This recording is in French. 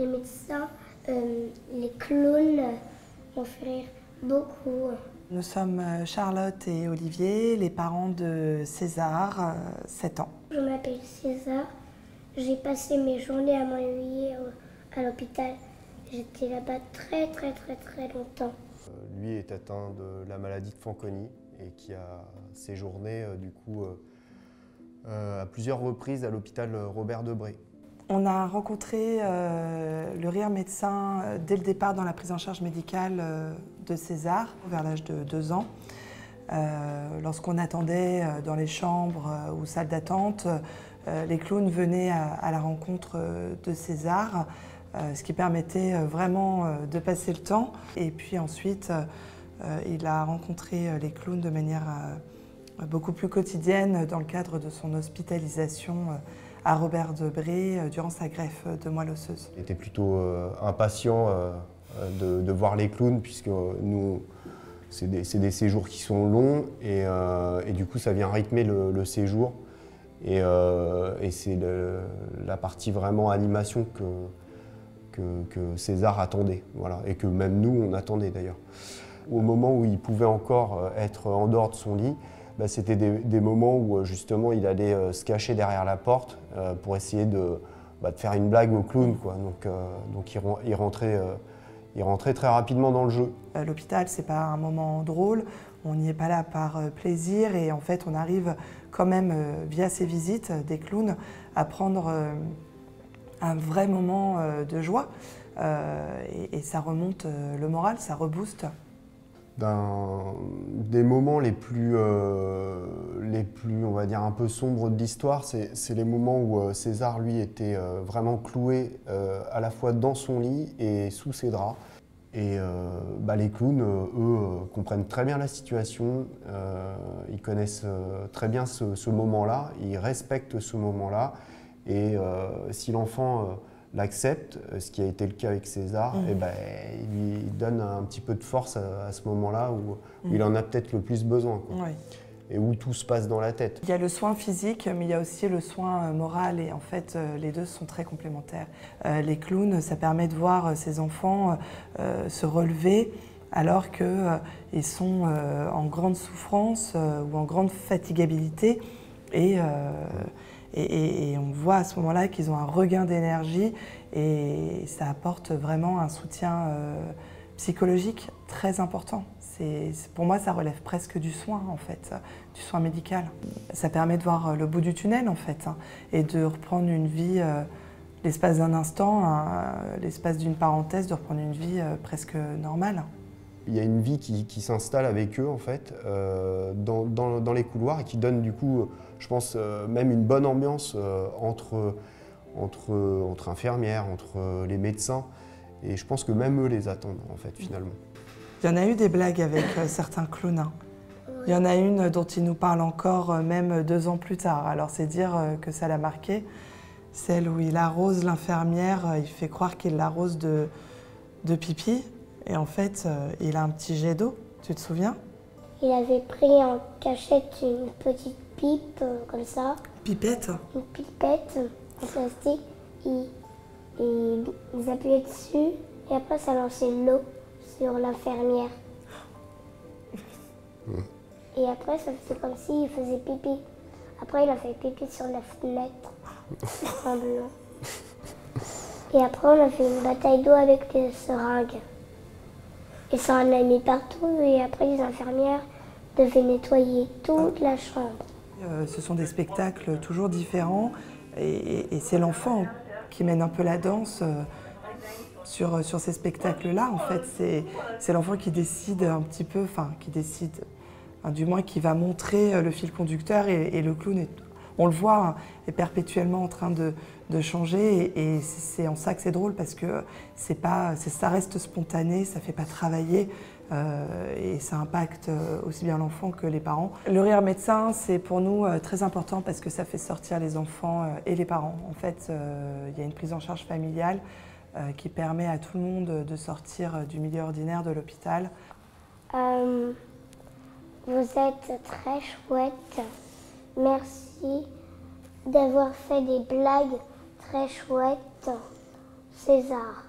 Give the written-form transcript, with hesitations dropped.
Les médecins, les clowns m'ont fait rire beaucoup. Nous sommes Charlotte et Olivier, les parents de César, 7 ans. Je m'appelle César. J'ai passé mes journées à m'ennuyer à l'hôpital. J'étais là-bas très longtemps. Lui est atteint de la maladie de Fanconi et qui a séjourné à plusieurs reprises à l'hôpital Robert Debré. On a rencontré le rire médecin dès le départ dans la prise en charge médicale de César, vers l'âge de 2 ans. Lorsqu'on attendait dans les chambres ou salles d'attente, les clowns venaient à la rencontre de César, ce qui permettait vraiment de passer le temps. Et puis ensuite, il a rencontré les clowns de manière beaucoup plus quotidienne dans le cadre de son hospitalisation à Robert Debré durant sa greffe de moelle osseuse. Il était plutôt impatient de voir les clowns puisque nous, c'est des séjours qui sont longs et du coup ça vient rythmer le séjour et c'est la partie vraiment animation que César attendait, voilà, et que même nous on attendait d'ailleurs. Au moment où il pouvait encore être en dehors de son lit, c'était des moments où justement il allait se cacher derrière la porte pour essayer de faire une blague au clown, quoi. Donc il rentrait très rapidement dans le jeu. L'hôpital, c'est pas un moment drôle, on n'y est pas là par plaisir et en fait on arrive quand même via ces visites des clowns à prendre un vrai moment de joie et ça remonte le moral, ça rebooste. Des moments les plus, on va dire, un peu sombres de l'histoire, c'est les moments où César, lui, était vraiment cloué à la fois dans son lit et sous ses draps. Et les clowns, eux, comprennent très bien la situation, ils connaissent très bien ce moment-là, ils respectent ce moment-là. Et si l'enfant l'accepte, ce qui a été le cas avec César, il lui donne un petit peu de force à ce moment-là où il en a peut-être le plus besoin, quoi. Oui. Et où tout se passe dans la tête. Il y a le soin physique, mais il y a aussi le soin moral et en fait les deux sont très complémentaires. Les clowns, ça permet de voir ces enfants se relever alors qu'ils sont en grande souffrance ou en grande fatigabilité et on voit à ce moment-là qu'ils ont un regain d'énergie et ça apporte vraiment un soutien psychologique très important. Pour moi, ça relève presque du soin, en fait, du soin médical. Ça permet de voir le bout du tunnel, en fait, et de reprendre une vie, l'espace d'un instant, l'espace d'une parenthèse, de reprendre une vie presque normale. Il y a une vie qui s'installe avec eux, en fait, dans les couloirs et qui donne, du coup, je pense, même une bonne ambiance entre infirmières, entre les médecins. Et je pense que même eux les attendent, en fait, finalement. Il y en a eu des blagues avec certains clowns. Il y en a une dont il nous parle encore, même 2 ans plus tard. Alors c'est dire que ça l'a marqué. Celle où il arrose l'infirmière, il fait croire qu'il l'arrose de pipi. Et en fait, il a un petit jet d'eau, tu te souviens? Il avait pris en cachette une petite pipe, comme ça. Pipette? Une pipette en plastique. Ils appuyaient dessus et après ça lançait l'eau sur l'infirmière. Et après ça faisait comme s'il faisait pipi. Après il a fait pipi sur la fenêtre en blanc. Et après on a fait une bataille d'eau avec des seringues. Et ça en a mis partout et après les infirmières devaient nettoyer toute la chambre. Ce sont des spectacles toujours différents et c'est l'enfant qui mène un peu la danse sur ces spectacles-là. En fait, c'est l'enfant qui décide un petit peu, du moins qui va montrer le fil conducteur et le clown, on le voit, est perpétuellement en train de changer et c'est en ça que c'est drôle parce que ça reste spontané, ça ne fait pas travailler et ça impacte aussi bien l'enfant que les parents. Le rire médecin, c'est pour nous très important parce que ça fait sortir les enfants et les parents. En fait, il y a une prise en charge familiale qui permet à tout le monde de sortir du milieu ordinaire de l'hôpital. Vous êtes très chouette. Merci d'avoir fait des blagues très chouettes. César.